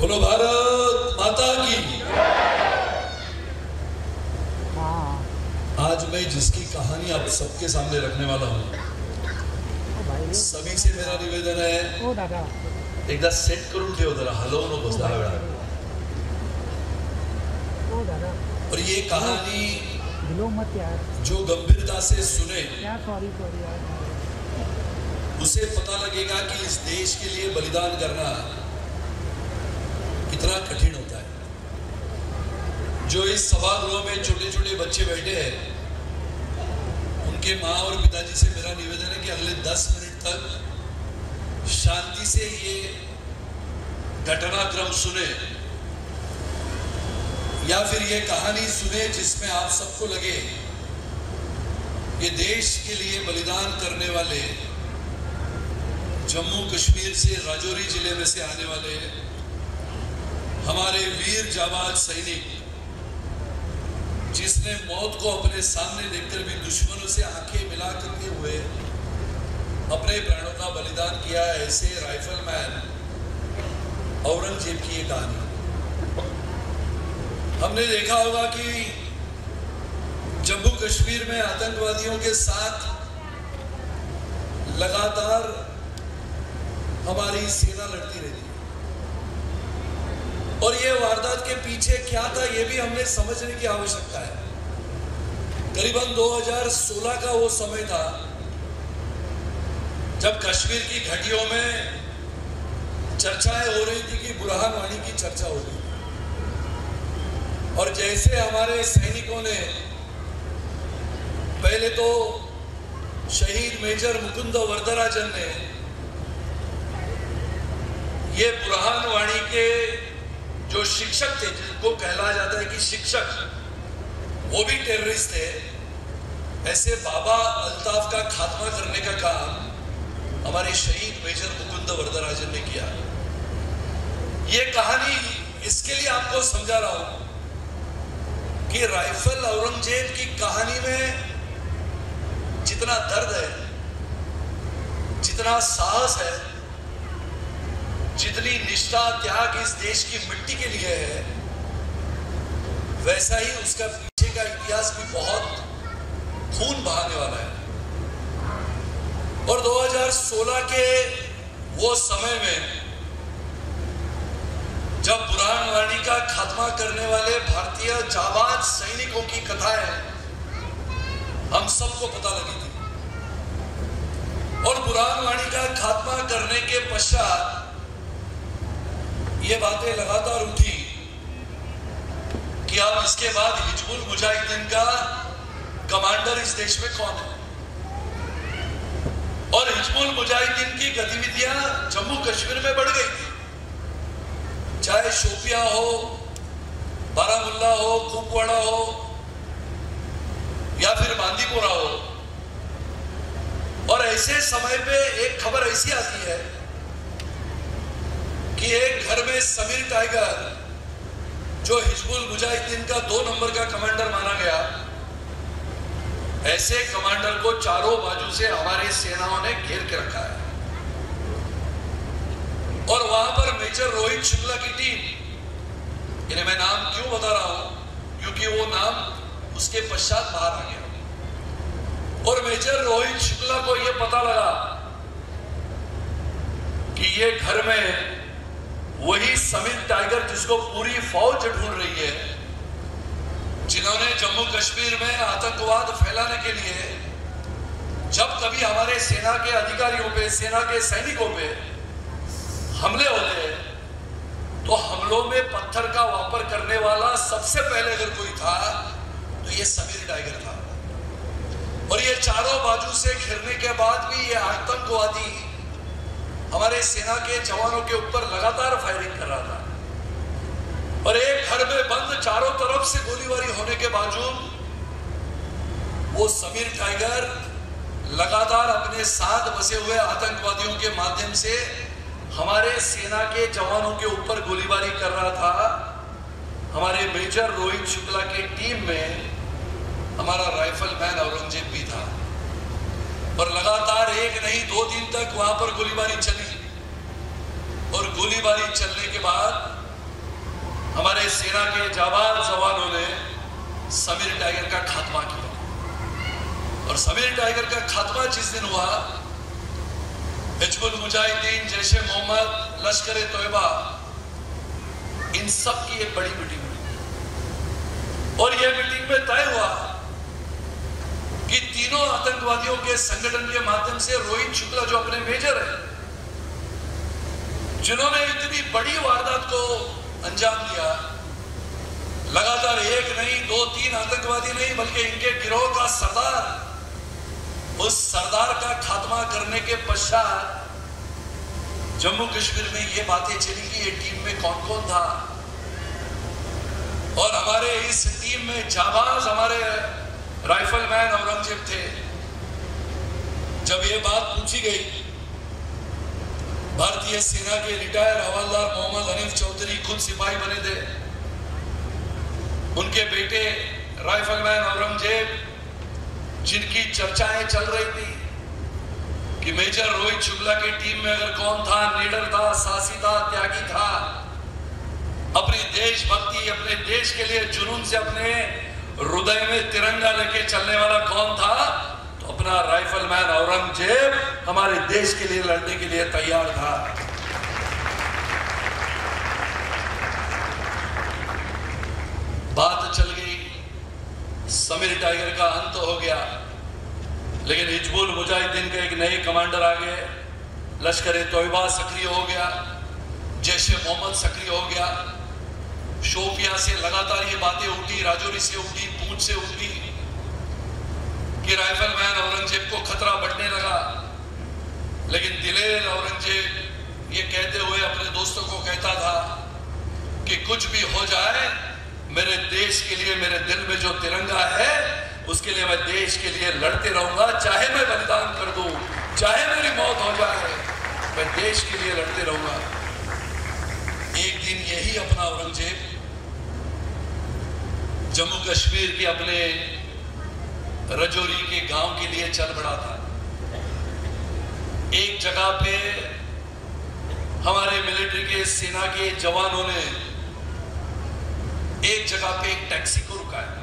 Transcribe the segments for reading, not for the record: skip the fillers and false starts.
बोलो भारत माता की। आज मैं जिसकी कहानी आप सबके सामने रखने वाला हूँ, सभी से मेरा निवेदन है, एकदा सेट करून ठेव जरा, हलवू नकोस 10 वेळा। और ये कहानी जो गंभीरता से सुने उसे पता लगेगा कि इस देश के लिए बलिदान करना कितना कठिन होता है। जो इस सभागृह में छोटे छोटे बच्चे बैठे हैं, उनके माँ और पिताजी से मेरा निवेदन है कि अगले 10 मिनट तक शांति से ये घटनाक्रम सुने या फिर ये कहानी सुने जिसमें आप सबको लगे कि देश के लिए बलिदान करने वाले जम्मू कश्मीर से राजौरी जिले में से आने वाले हमारे वीर जाबाज सैनिक, जिसने मौत को अपने सामने देखकर भी दुश्मनों से आंखें मिला करते हुए अपने प्राणों का बलिदान किया, ऐसे राइफलमैन औरंगजेब की ये कहानी। हमने देखा होगा कि जम्मू कश्मीर में आतंकवादियों के साथ लगातार हमारी सेना लड़ती रहती है, और ये वारदात के पीछे क्या था ये भी हमने समझने की आवश्यकता है। करीबन 2016 का वो समय था जब कश्मीर की घाटियों में चर्चाएं हो रही थी कि बुरहान वानी की चर्चा हो रही थी, और जैसे हमारे सैनिकों ने पहले तो शहीद मेजर मुकुंद वरदराजन ने ये बुरहान वानी के जो शिक्षक थे, जिनको कहला जाता है कि शिक्षक, वो भी टेररिस्ट थे, ऐसे बाबा अल्ताफ का खात्मा करने का काम हमारे शहीद मेजर मुकुंद वरदराजन ने किया। ये कहानी इसके लिए आपको समझा रहा हूं कि राइफल औरंगजेब की कहानी में जितना दर्द है, जितना साहस है, जितनी निष्ठा त्याग इस देश की मिट्टी के लिए है, वैसा ही उसका पीछे का इतिहास भी बहुत खून बहाने वाला है। और 2016 के वो समय में जब बुरहान वानी का खात्मा करने वाले भारतीय जाबाज सैनिकों की कथाएं हम सबको पता लगी थी, और बुरहान वानी का खात्मा करने के पश्चात ये बातें लगातार उठी कि अब इसके बाद हिजबुल मुजाहिदीन का कमांडर इस देश में कौन है। और हिजबुल मुजाहिदीन की गतिविधियां जम्मू कश्मीर में बढ़ गई थी, चाहे शोपियां हो, बारामुल्ला हो, कुपवाड़ा हो या फिर बांदीपोरा हो। और ऐसे समय पे एक खबर ऐसी आती है कि एक घर में समीर टाइगर, जो हिजबुल मुजाहिदीन का 2 नंबर का कमांडर माना गया, ऐसे कमांडर को चारों बाजू से हमारी सेनाओं ने घेर के रखा है। और वहां पर मेजर रोहित शुक्ला की टीम, इन्हें मैं नाम क्यों बता रहा हूं, क्योंकि वो नाम उसके पश्चात बाहर आ गया। और मेजर रोहित शुक्ला को यह पता लगा कि ये घर में वही समीर टाइगर, जिसको पूरी फौज ढूंढ रही है, जिन्होंने जम्मू कश्मीर में आतंकवाद फैलाने के लिए जब कभी हमारे सेना के अधिकारियों पे, सेना के सैनिकों पे हमले होते हैं तो हमलों में पत्थर का वापर करने वाला सबसे पहले अगर कोई था तो ये समीर टाइगर था। और ये चारों बाजू से घिरने के बाद भी ये आतंकवादी हमारे सेना के जवानों के ऊपर लगातार फायरिंग कर रहा था। और एक घर में बंद चारों तरफ से गोलीबारी होने के बावजूद वो समीर टाइगर लगातार अपने साथ बसे हुए आतंकवादियों के माध्यम से हमारे सेना के जवानों के ऊपर गोलीबारी कर रहा था। हमारे मेजर रोहित शुक्ला की टीम में हमारा राइफलमैन औरंगजेब भी था, और लगातार 1 नहीं 2 दिन तक वहां पर गोलीबारी चली। और गोलीबारी चलने के बाद हमारे सेना के जाबाज जवानों ने समीर टाइगर का खात्मा किया। और समीर टाइगर का खात्मा जिस दिन हुआ, हिजबुल मुजाहिदीन, जैशे मोहम्मद, लश्कर ए तोयबा, इन सब की एक बड़ी मीटिंग हुई। और यह मीटिंग में तय हुआ कि तीनों आतंकवादियों के संगठन के माध्यम से रोहित शुक्ला जो अपने मेजर है, जिन्होंने इतनी बड़ी वारदात को अंजाम दिया, लगातार एक नहीं, दो, तीन आतंकवादी नहीं, बल्कि इनके गिरोह का सरदार, उस सरदार का खात्मा करने के पश्चात जम्मू कश्मीर में ये बातें चली कि ये टीम में कौन कौन था। और हमारे इस टीम में जाबाज हमारे राइफलमैन औरंगजेब थे। जब ये बात पूछी गई, भारतीय सेना के रिटायर हवलदार मोहम्मद हनीफ चौधरी खुद सिपाही बने थे। उनके बेटे राइफलमैन औरंगजेब, जिनकी चर्चाएं चल रही थी कि मेजर रोहित शुक्ला की टीम में अगर कौन था, लीडर था, साहसी था, त्यागी था, अपनी देशभक्ति, अपने देश के लिए जुनून से अपने हृदय में तिरंगा लेके चलने वाला कौन था, तो अपना राइफलमैन औरंगजेब हमारे देश के लिए लड़ने के लिए तैयार था। बात चल गई, समीर टाइगर का अंत हो गया, लेकिन हिजबुल मुजाहिदीन के एक नए कमांडर आ गए, लश्कर ए तोयबा सक्रिय हो गया, जैशे मोहम्मद सक्रिय हो गया। शोपियां से लगातार ये बातें उठी, राजौरी से उठी, पूंछ से उठी कि राइफलमैन औरंगजेब को खतरा बढ़ने लगा। लेकिन दिलेर औरंगजेब ये कहते हुए अपने दोस्तों को कहता था कि कुछ भी हो जाए, मेरे देश के लिए, मेरे दिल में जो तिरंगा है, उसके लिए मैं देश के लिए लड़ते रहूंगा, चाहे मैं बलिदान कर दूं, चाहे मेरी मौत हो जाए, मैं देश के लिए लड़ते रहूंगा। एक दिन यही अपना औरंगजेब जम्मू कश्मीर के अपने रजौरी के गांव के लिए चल पड़ा था। एक जगह पे हमारे मिलिट्री के सेना के जवानों ने एक जगह पे एक टैक्सी को रुकाया।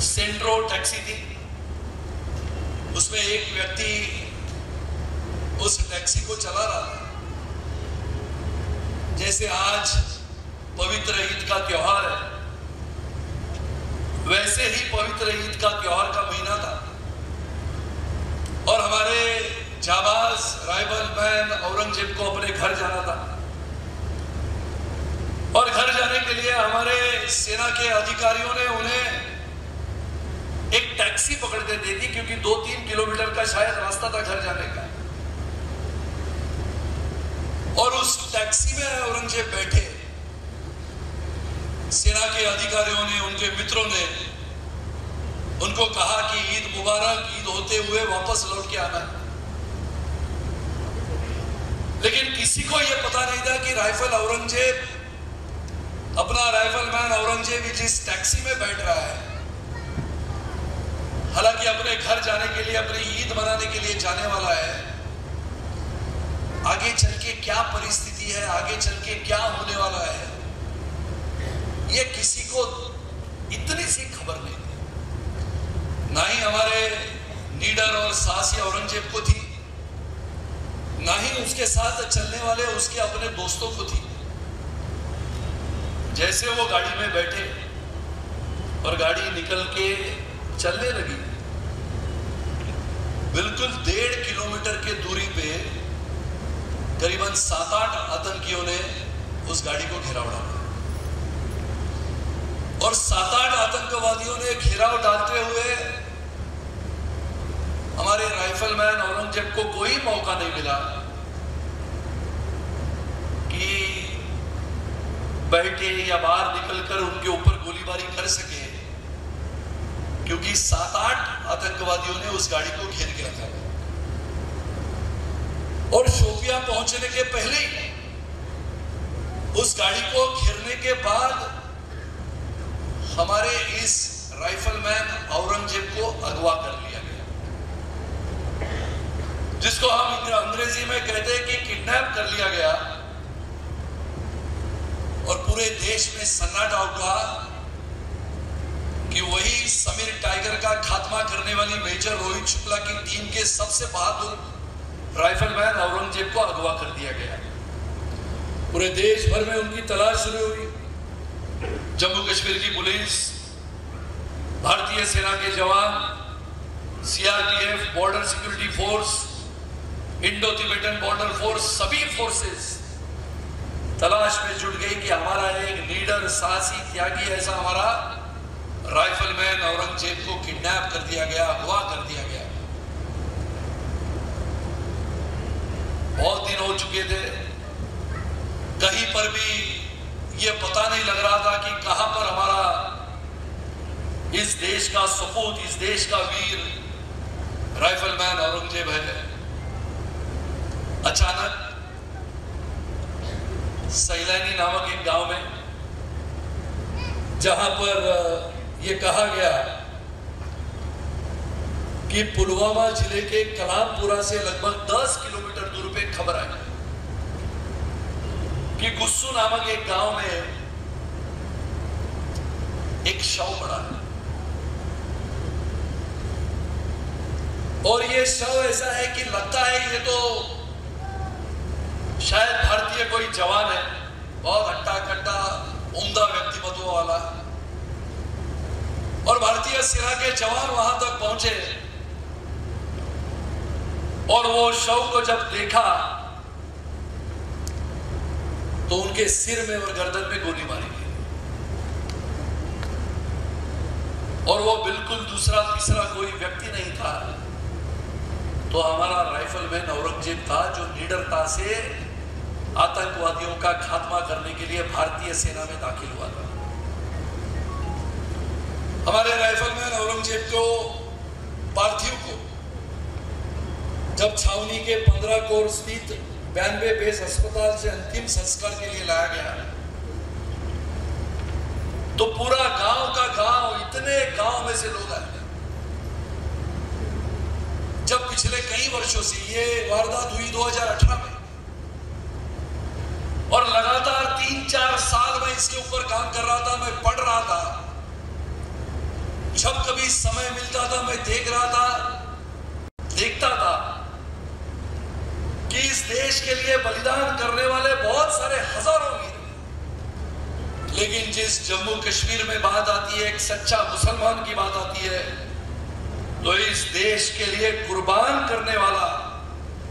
सेंट्रो टैक्सी थी, उसमें एक व्यक्ति उस टैक्सी को चला रहा था। जैसे आज पवित्र ईद का त्योहार है, वैसे ही पवित्र ईद का त्योहार का महीना था और हमारे जाबाज राइफलमैन औरंगजेब को अपने घर जाना था। और घर जाने के लिए हमारे सेना के अधिकारियों ने उन्हें एक टैक्सी पकड़ के दे दी, क्योंकि 2-3 किलोमीटर का शायद रास्ता था घर जाने का। और उस टैक्सी में औरंगजेब बैठे, सेना के अधिकारियों ने, उनके मित्रों ने उनको कहा कि ईद मुबारक, ईद होते हुए वापस लौट के आना। लेकिन किसी को यह पता नहीं था कि राइफल औरंगजेब, अपना राइफलमैन औरंगजेब जिस टैक्सी में बैठ रहा है, हालांकि अपने घर जाने के लिए, अपनी ईद मनाने के लिए जाने वाला है, आगे चल के क्या परिस्थिति है, आगे चल के क्या होने वाला है, ये किसी को इतनी सी खबर नहीं थी। ना ही हमारे लीडर और साहसी औरंगजेब को थी, ना ही उसके साथ चलने वाले उसके अपने दोस्तों को थी। जैसे वो गाड़ी में बैठे और गाड़ी निकल के चलने लगी, बिल्कुल 1.5 किलोमीटर के दूरी पे करीबन 7-8 आतंकियों ने उस गाड़ी को घेराव डाला और 7-8 आतंकवादियों ने घेराव डालते हुए हमारे राइफलमैन औरंगजेब को कोई मौका नहीं मिला कि बैठे या बाहर निकलकर उनके ऊपर गोलीबारी कर सके, क्योंकि 7-8 आतंकवादियों ने उस गाड़ी को घेर के रखा। और शोपियां पहुंचने के पहले ही उस गाड़ी को घेरने के बाद हमारे इस राइफलमैन औरंगजेब को अगवा कर लिया गया, जिसको हम अंग्रेजी में कहते हैं कि किडनैप कर लिया गया। और देश में सन्नाटा उठा कि वही समीर टाइगर का खात्मा करने वाली मेजर रोहित शुक्ला की टीम के सबसे बहादुर राइफलमैन औरंगजेब को अगवा कर दिया गया। पूरे देश भर में उनकी तलाश शुरू हुई। जम्मू कश्मीर की पुलिस, भारतीय सेना के जवान, CRPF, border security force, Indo Tibetan border force, सभी फोर्सेस तलाश में जुट गई कि हमारा एक लीडर, साहसी, त्यागी ऐसा हमारा राइफलमैन औरंगजेब को किडनैप कर दिया गया, अगवा कर दिया गया। बहुत दिन हो चुके थे, कहीं पर भी ये पता नहीं लग रहा था कि कहां पर हमारा इस देश का सपूत, इस देश का वीर राइफलमैन औरंगजेब है। अचानक सैलानी नामक एक गांव में, जहां पर यह कहा गया कि पुलवामा जिले के कलामपुरा से लगभग 10 किलोमीटर दूर पे खबर आई कि गुस्सू नामक एक गांव में एक शव पड़ा है और ये शव ऐसा है कि लगता है ये तो शायद भारतीय कोई जवान है, बहुत हट्टा कट्टा उम्दा व्यक्तित्व वाला। और भारतीय सेना के जवान वहां तक पहुंचे और वो शव को जब देखा तो उनके सिर में और गर्दन में गोली मारी गई और वो बिल्कुल दूसरा तीसरा कोई व्यक्ति नहीं था, तो हमारा राइफलमैन औरंगजेब था, जो निडरता से आतंकवादियों का खात्मा करने के लिए भारतीय सेना में दाखिल हुआ था। हमारे राइफलमैन औरंगजेब को, पार्थिव को जब छावनी के 15 कोर स्थित 92 बेस अस्पताल से अंतिम संस्कार के लिए लाया गया तो पूरा गांव का गांव, इतने गांव में से लोग आए। जब पिछले कई वर्षों से ये वारदात हुई 2018 में और लगातार 3-4 साल में इसके ऊपर काम कर रहा था, मैं पढ़ रहा था, जब कभी समय मिलता था मैं देखता था कि इस देश के लिए बलिदान करने वाले बहुत सारे हजारों वीर, लेकिन जिस जम्मू कश्मीर में बात आती है, एक सच्चा मुसलमान की बात आती है, तो इस देश के लिए कुर्बान करने वाला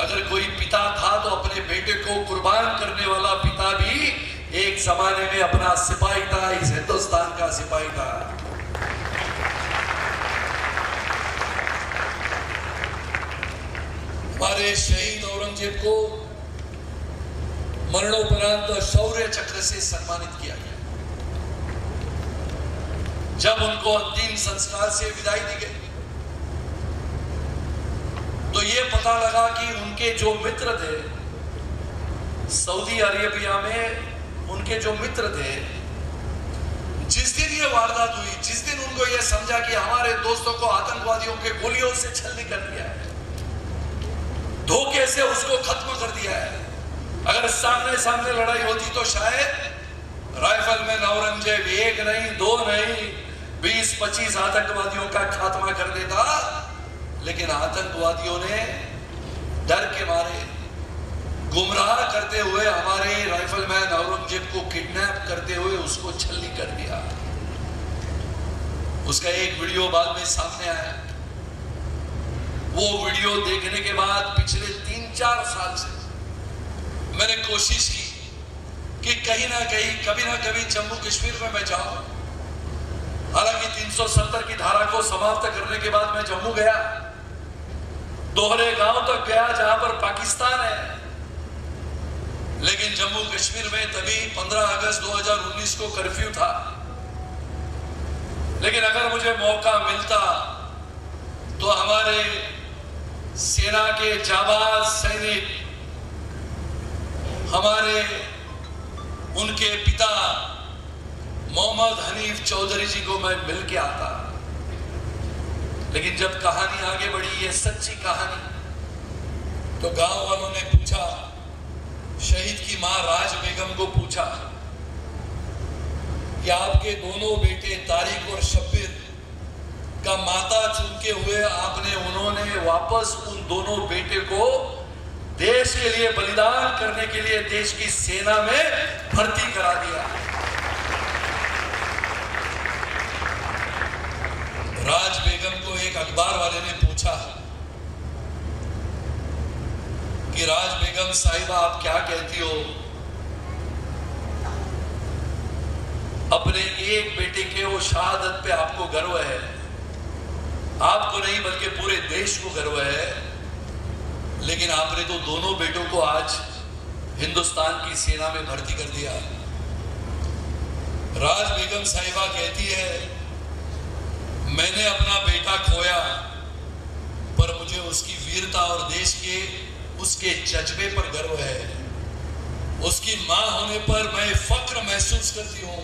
अगर कोई पिता था तो अपने बेटे को कुर्बान करने वाला पिता भी एक जमाने में अपना सिपाही था, इस हिंदुस्तान का सिपाही था। हमारे शहीद औरंगजेब को मरणोपरांत शौर्य चक्र से सम्मानित किया गया। जब उनको अंतिम संस्कार से विदाई दी गई तो ये पता लगा कि उनके जो मित्र थे सऊदी अरेबिया में, उनके जो मित्र थे, जिस दिन ये वारदात हुई, जिस दिन उनको ये समझा कि हमारे दोस्तों को आतंकवादियों के गोलियों से छलनी कर दिया है, धोखे से उसको खत्म कर दिया है, अगर सामने सामने लड़ाई होती तो शायद राइफलमैन औरंगजेब 1 नहीं 2 नहीं 20-25 आतंकवादियों का खात्मा कर देता। लेकिन आतंकवादियों ने डर के मारे, गुमराह करते हुए हमारे राइफलमैन औरंगजेब को किडनैप करते हुए उसको छलनी कर दिया। उसका एक वीडियो बाद में सामने आया। वो वीडियो देखने के बाद पिछले 3-4 साल से मैंने कोशिश की कि कहीं ना कहीं कभी ना कभी जम्मू कश्मीर में मैं जाऊं। हालांकि 370 की धारा को समाप्त करने के बाद मैं जम्मू गया, दोहरे गांव तक गया जहां पर पाकिस्तान है, लेकिन जम्मू कश्मीर में तभी 15 अगस्त 2019 को कर्फ्यू था। लेकिन अगर मुझे मौका मिलता तो हमारे सेना के जाबाज सैनिक, हमारे उनके पिता मोहम्मद हनीफ चौधरी जी को मैं मिल के आता। लेकिन जब कहानी आगे बढ़ी, ये सच्ची कहानी, तो गांव वालों ने पूछा, शहीद की मां राज बेगम को पूछा कि आपके दोनों बेटे तारिक और शब्बीर का माता चुनके हुए आपने उन्होंने वापस उन दोनों बेटे को देश के लिए बलिदान करने के लिए देश की सेना में भर्ती करा दिया। राज बेगम को एक अखबार वाले ने पूछा कि राज बेगम साहिबा आप क्या कहती हो, अपने एक बेटे के वो शहादत पे आपको गर्व है? आपको नहीं बल्कि पूरे देश को गर्व है, लेकिन आपने तो दोनों बेटों को आज हिंदुस्तान की सेना में भर्ती कर दिया। राज बेगम साहिबा कहती है मैंने अपना बेटा खोया पर मुझे उसकी वीरता और देश के उसके जज्बे पर गर्व है। उसकी मां होने पर मैं फक्र महसूस करती हूं।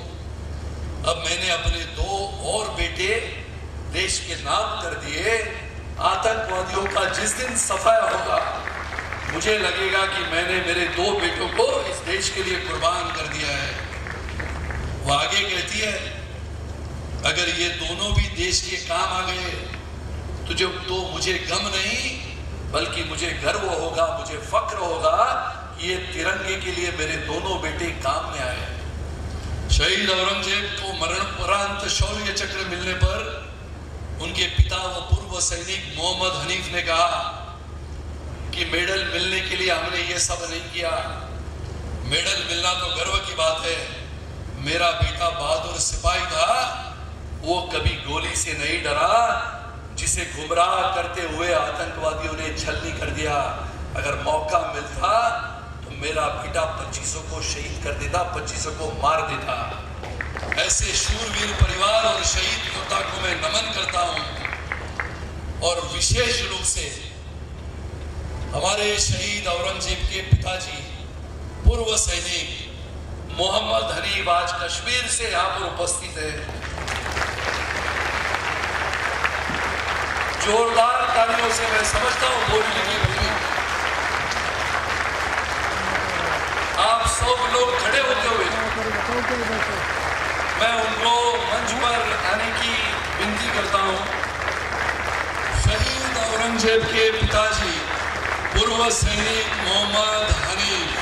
अब मैंने अपने दो और बेटे देश के नाम कर दिए। आतंकवादियों का जिस दिन सफाया होगा मुझे लगेगा कि मैंने मेरे दो बेटों को इस देश के लिए कुर्बान कर दिया है। वो आगे कहती है अगर ये दोनों भी देश के काम आ गए तो मुझे गम नहीं बल्कि मुझे गर्व होगा, मुझे फक्र होगा कि ये तिरंगे के लिए मेरे दोनों बेटे काम में आए। शहीद औरंगजेब को मरणोपरांत शौर्य चक्र मिलने पर उनके पिता व पूर्व सैनिक मोहम्मद हनीफ ने कहा कि मेडल मिलने के लिए हमने ये सब नहीं किया। मेडल मिलना तो गर्व की बात है। मेरा बेटा बहादुर सिपाही था, वो कभी गोली से नहीं डरा, जिसे गुमराह करते हुए आतंकवादियों ने छलनी कर दिया। अगर मौका मिलता तो मेरा बेटा 2500 को शहीद कर देता, 2500 को मार देता। ऐसे शूरवीर परिवार और शहीद योद्धा को मैं नमन करता हूं। और विशेष रूप से हमारे शहीद औरंगजेब के पिताजी पूर्व सैनिक मोहम्मद हनीफ आज कश्मीर से यहां पर उपस्थित है। जोरदार तालियों से मैं समझता हूं बोलने की भूमि। आप सब लोग खड़े होते हुए मैं उनको मंच पर आने की विनती करता हूं। शहीद औरंगजेब के पिताजी पूर्व सैनिक मोहम्मद हनीफ।